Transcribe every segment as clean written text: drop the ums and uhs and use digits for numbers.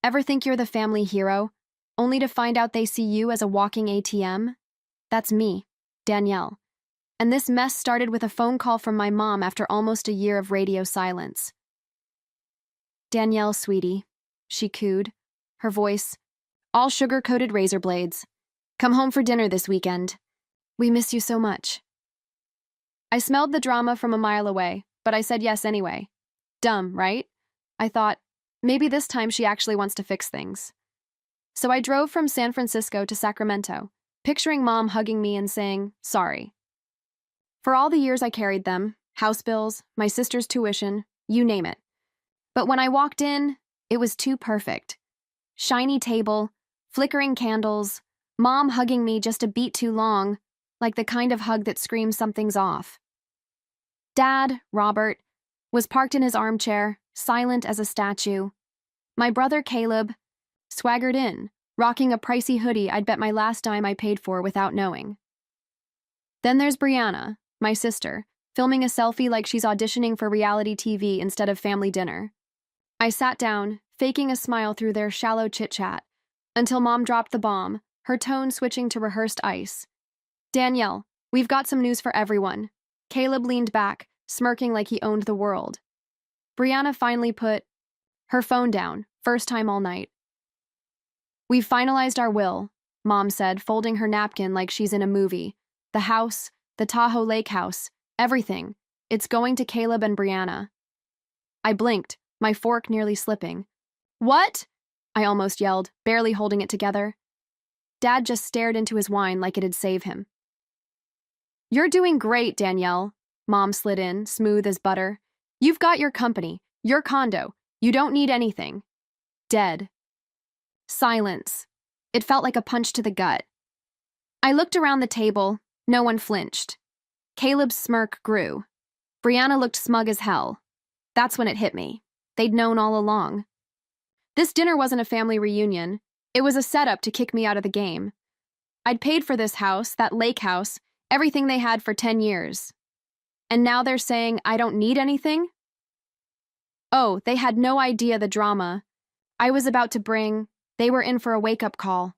Ever think you're the family hero, only to find out they see you as a walking ATM? That's me, Danielle. And this mess started with a phone call from my mom after almost a year of radio silence. "Danielle, sweetie," she cooed, her voice all sugar-coated razor blades. "Come home for dinner this weekend. We miss you so much." I smelled the drama from a mile away, but I said yes anyway. Dumb, right? I thought, maybe this time she actually wants to fix things. So I drove from San Francisco to Sacramento, picturing Mom hugging me and saying, sorry. For all the years I carried them, house bills, my sister's tuition, you name it. But when I walked in, it was too perfect. Shiny table, flickering candles, Mom hugging me just a beat too long, like the kind of hug that screams something's off. Dad, Robert, was parked in his armchair, silent as a statue. My brother Caleb swaggered in, rocking a pricey hoodie I'd bet my last dime I paid for without knowing. Then there's Brianna, my sister, filming a selfie like she's auditioning for reality TV instead of family dinner. I sat down, faking a smile through their shallow chit-chat, until Mom dropped the bomb, her tone switching to rehearsed ice. "Danielle, we've got some news for everyone." Caleb leaned back, smirking like he owned the world. Brianna finally put her phone down, first time all night. "We've finalized our will," Mom said, folding her napkin like she's in a movie. "The house, the Tahoe Lake house, everything. It's going to Caleb and Brianna." I blinked, my fork nearly slipping. "What?" I almost yelled, barely holding it together. Dad just stared into his wine like it'd save him. "You're doing great, Danielle," Mom slid in, smooth as butter. "You've got your company, your condo. You don't need anything." Dead. Silence. It felt like a punch to the gut. I looked around the table. No one flinched. Caleb's smirk grew. Brianna looked smug as hell. That's when it hit me. They'd known all along. This dinner wasn't a family reunion. It was a setup to kick me out of the game. I'd paid for this house, that lake house, everything they had for 10 years. And now they're saying I don't need anything? Oh, they had no idea the drama I was about to bring. They were in for a wake-up call.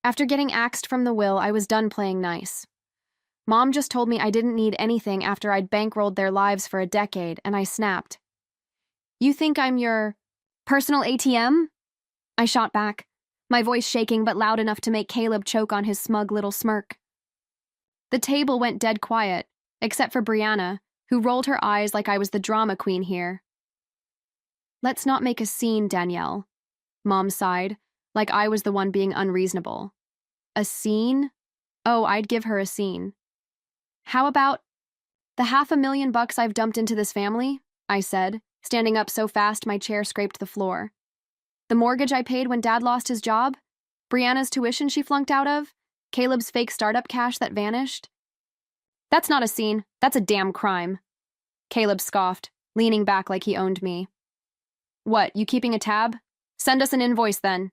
After getting axed from the will, I was done playing nice. Mom just told me I didn't need anything after I'd bankrolled their lives for a decade, and I snapped. "You think I'm your personal ATM?" I shot back, my voice shaking but loud enough to make Caleb choke on his smug little smirk. The table went dead quiet, except for Brianna, who rolled her eyes like I was the drama queen here. "Let's not make a scene, Danielle," Mom sighed, like I was the one being unreasonable. A scene? Oh, I'd give her a scene. "How about the $500,000 I've dumped into this family?" I said, standing up so fast my chair scraped the floor. "The mortgage I paid when Dad lost his job? Brianna's tuition she flunked out of? Caleb's fake startup cash that vanished?" "That's not a scene, that's a damn crime," Caleb scoffed, leaning back like he owned me. "What, you keeping a tab? Send us an invoice then."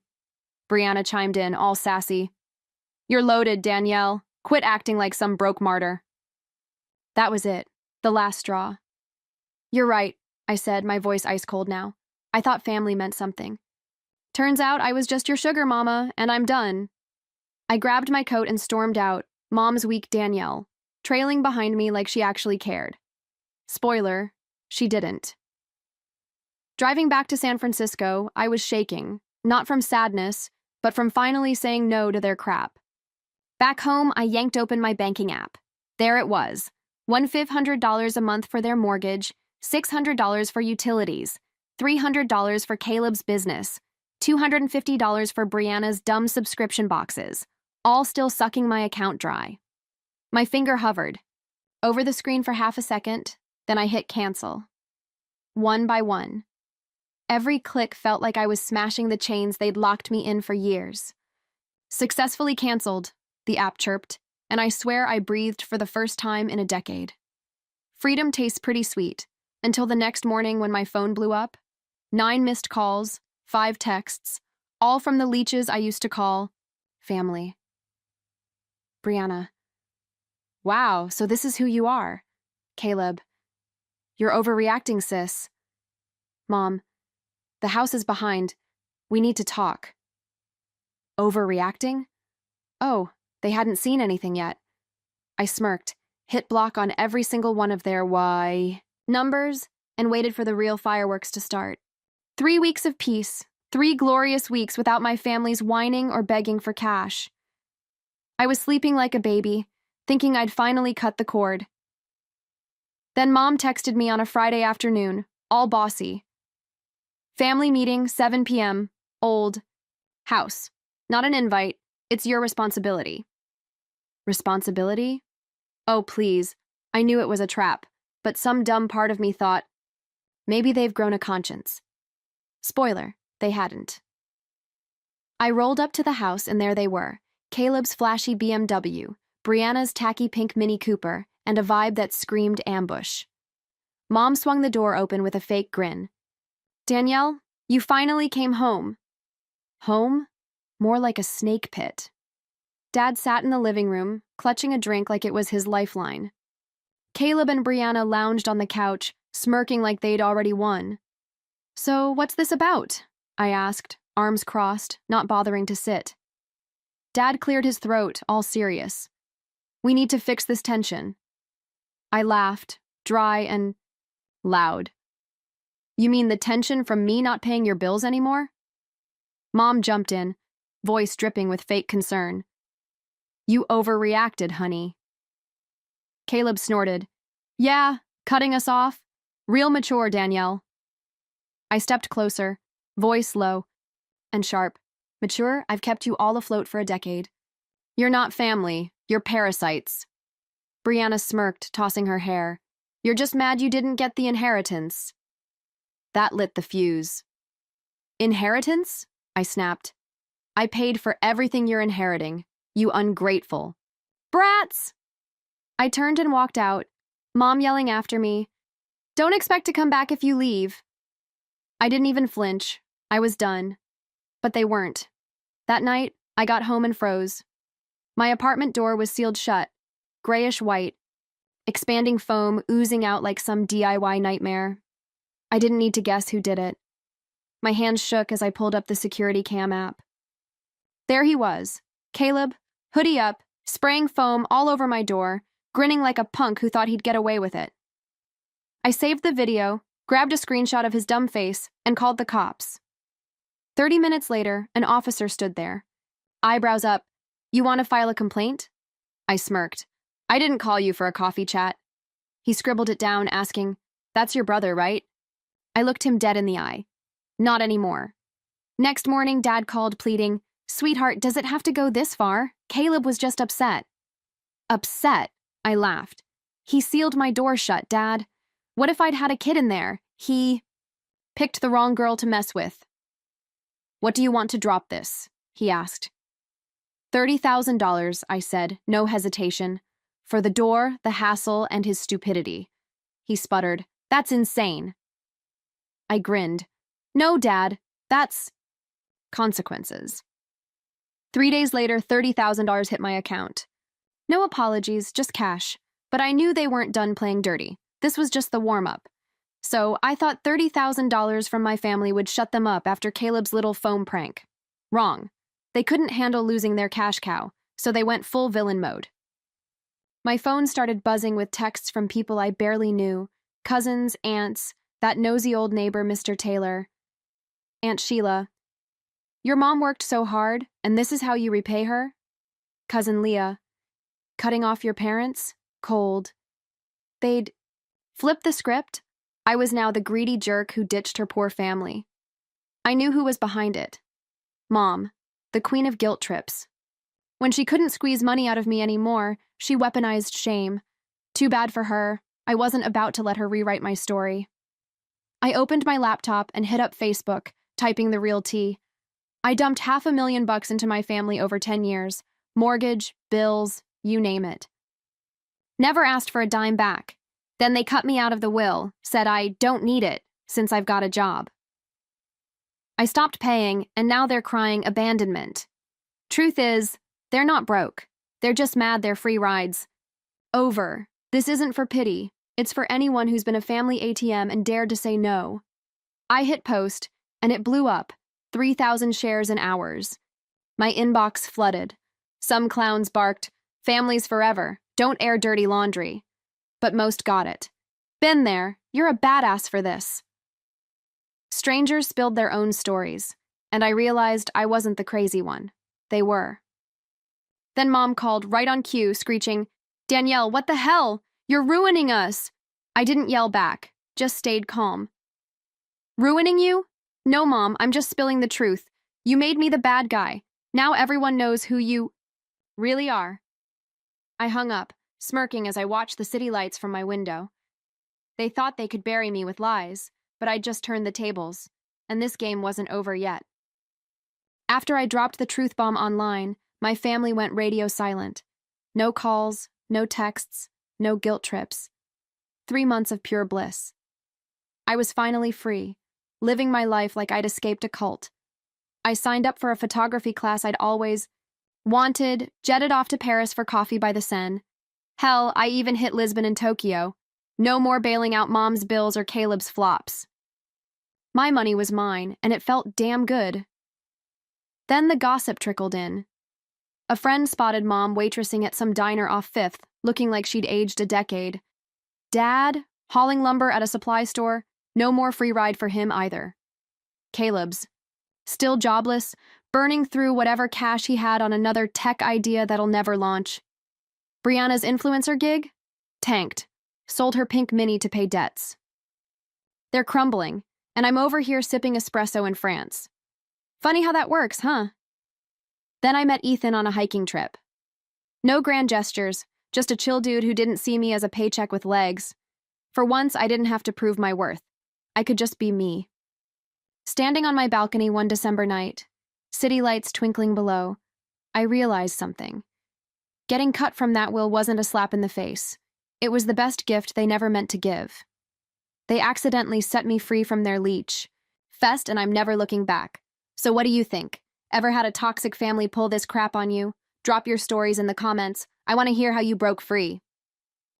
Brianna chimed in, all sassy. "You're loaded, Danielle. Quit acting like some broke martyr." That was it, the last straw. "You're right," I said, my voice ice cold now. "I thought family meant something. Turns out I was just your sugar mama, and I'm done." I grabbed my coat and stormed out, Mom's weak Danielle, trailing behind me like she actually cared. Spoiler, she didn't. Driving back to San Francisco, I was shaking, not from sadness, but from finally saying no to their crap. Back home, I yanked open my banking app. There it was, $1,500 a month for their mortgage, $600 for utilities, $300 for Caleb's business, $250 for Brianna's dumb subscription boxes, all still sucking my account dry. My finger hovered over the screen for half a second, then I hit cancel. One by one. Every click felt like I was smashing the chains they'd locked me in for years. "Successfully canceled," the app chirped, and I swear I breathed for the first time in a decade. Freedom tastes pretty sweet, until the next morning when my phone blew up. 9 missed calls, 5 texts, all from the leeches I used to call family. Brianna. "Wow, so this is who you are." Caleb. "You're overreacting, sis." Mom. "The house is behind. We need to talk. Overreacting? Oh, they hadn't seen anything yet. I smirked, hit block on every single one of their why numbers, and waited for the real fireworks to start. 3 weeks of peace, 3 glorious weeks without my family's whining or begging for cash. I was sleeping like a baby, thinking I'd finally cut the cord. Then Mom texted me on a Friday afternoon, all bossy. Family meeting, 7 p.m., old house. Not an invite, it's your responsibility. Responsibility? Oh, please. I knew it was a trap, but some dumb part of me thought, maybe they've grown a conscience. Spoiler, they hadn't. I rolled up to the house and there they were, Caleb's flashy BMW, Brianna's tacky pink Mini Cooper, and a vibe that screamed ambush. Mom swung the door open with a fake grin. Danielle, you finally came home. Home? More like a snake pit. Dad sat in the living room, clutching a drink like it was his lifeline. Caleb and Brianna lounged on the couch, smirking like they'd already won. So, what's this about? I asked, arms crossed, not bothering to sit. Dad cleared his throat, all serious. We need to fix this tension. I laughed, dry and loud. You mean the tension from me not paying your bills anymore? Mom jumped in, voice dripping with fake concern. You overreacted, honey. Caleb snorted. Yeah, cutting us off? Real mature, Danielle. I stepped closer, voice low and sharp. Mature, I've kept you all afloat for a decade. You're not family, you're parasites. Brianna smirked, tossing her hair. You're just mad you didn't get the inheritance. That lit the fuse. Inheritance? I snapped. I paid for everything you're inheriting, you ungrateful. Brats! I turned and walked out, Mom yelling after me, Don't expect to come back if you leave. I didn't even flinch. I was done. But they weren't. That night, I got home and froze. My apartment door was sealed shut, grayish white, expanding foam oozing out like some DIY nightmare. I didn't need to guess who did it. My hands shook as I pulled up the security cam app. There he was, Caleb, hoodie up, spraying foam all over my door, grinning like a punk who thought he'd get away with it. I saved the video, grabbed a screenshot of his dumb face, and called the cops. 30 minutes later, an officer stood there. Eyebrows up. You want to file a complaint? I smirked. I didn't call you for a coffee chat. He scribbled it down, asking, That's your brother, right? I looked him dead in the eye. Not anymore. Next morning, Dad called, pleading, Sweetheart, does it have to go this far? Caleb was just upset. Upset? I laughed. He sealed my door shut, Dad. What if I'd had a kid in there? He picked the wrong girl to mess with. What do you want to drop this? He asked. $30,000, I said, no hesitation. For the door, the hassle, and his stupidity. He sputtered, That's insane. I grinned. No, Dad, that's consequences. 3 days later, $30,000 hit my account. No apologies, just cash. But I knew they weren't done playing dirty. This was just the warm-up. So I thought $30,000 from my family would shut them up after Caleb's little foam prank. Wrong. They couldn't handle losing their cash cow, so they went full villain mode. My phone started buzzing with texts from people I barely knew, cousins, aunts, that nosy old neighbor, Mr. Taylor, Aunt Sheila. Your mom worked so hard, and this is how you repay her? Cousin Leah. Cutting off your parents? Cold. They'd flip the script. I was now the greedy jerk who ditched her poor family. I knew who was behind it. Mom, the queen of guilt trips. When she couldn't squeeze money out of me anymore, she weaponized shame. Too bad for her. I wasn't about to let her rewrite my story. I opened my laptop and hit up Facebook, typing the real tea. I dumped $500,000 into my family over 10 years. Mortgage, bills, you name it. Never asked for a dime back. Then they cut me out of the will, said I don't need it, since I've got a job. I stopped paying, and now they're crying abandonment. Truth is, they're not broke. They're just mad they're free rides. Over. This isn't for pity. It's for anyone who's been a family ATM and dared to say no. I hit post, and it blew up. 3,000 shares in hours. My inbox flooded. Some clowns barked, "Families forever, don't air dirty laundry." But most got it. "Been there, you're a badass for this." Strangers spilled their own stories, and I realized I wasn't the crazy one. They were. Then Mom called right on cue, screeching, "Danielle, what the hell? You're ruining us!" I didn't yell back, just stayed calm. "Ruining you? No, Mom, I'm just spilling the truth. You made me the bad guy. Now everyone knows who you really are." I hung up, smirking as I watched the city lights from my window. They thought they could bury me with lies, but I'd just turned the tables, and this game wasn't over yet. After I dropped the truth bomb online, my family went radio silent. No calls, no texts, no guilt trips. 3 months of pure bliss. I was finally free, living my life like I'd escaped a cult. I signed up for a photography class I'd always wanted, jetted off to Paris for coffee by the Seine. Hell, I even hit Lisbon and Tokyo. No more bailing out Mom's bills or Caleb's flops. My money was mine, and it felt damn good. Then the gossip trickled in. A friend spotted Mom waitressing at some diner off 5th, looking like she'd aged a decade. Dad, hauling lumber at a supply store, no more free ride for him either. Caleb's, still jobless, burning through whatever cash he had on another tech idea that'll never launch. Brianna's influencer gig? Tanked. Sold her pink Mini to pay debts. They're crumbling, and I'm over here sipping espresso in France. Funny how that works, huh? Then I met Ethan on a hiking trip. No grand gestures, just a chill dude who didn't see me as a paycheck with legs. For once, I didn't have to prove my worth. I could just be me. Standing on my balcony one December night, city lights twinkling below, I realized something. Getting cut from that will wasn't a slap in the face. It was the best gift they never meant to give. They accidentally set me free from their leech. Fest, and I'm never looking back. So what do you think? Ever had a toxic family pull this crap on you? Drop your stories in the comments. I want to hear how you broke free.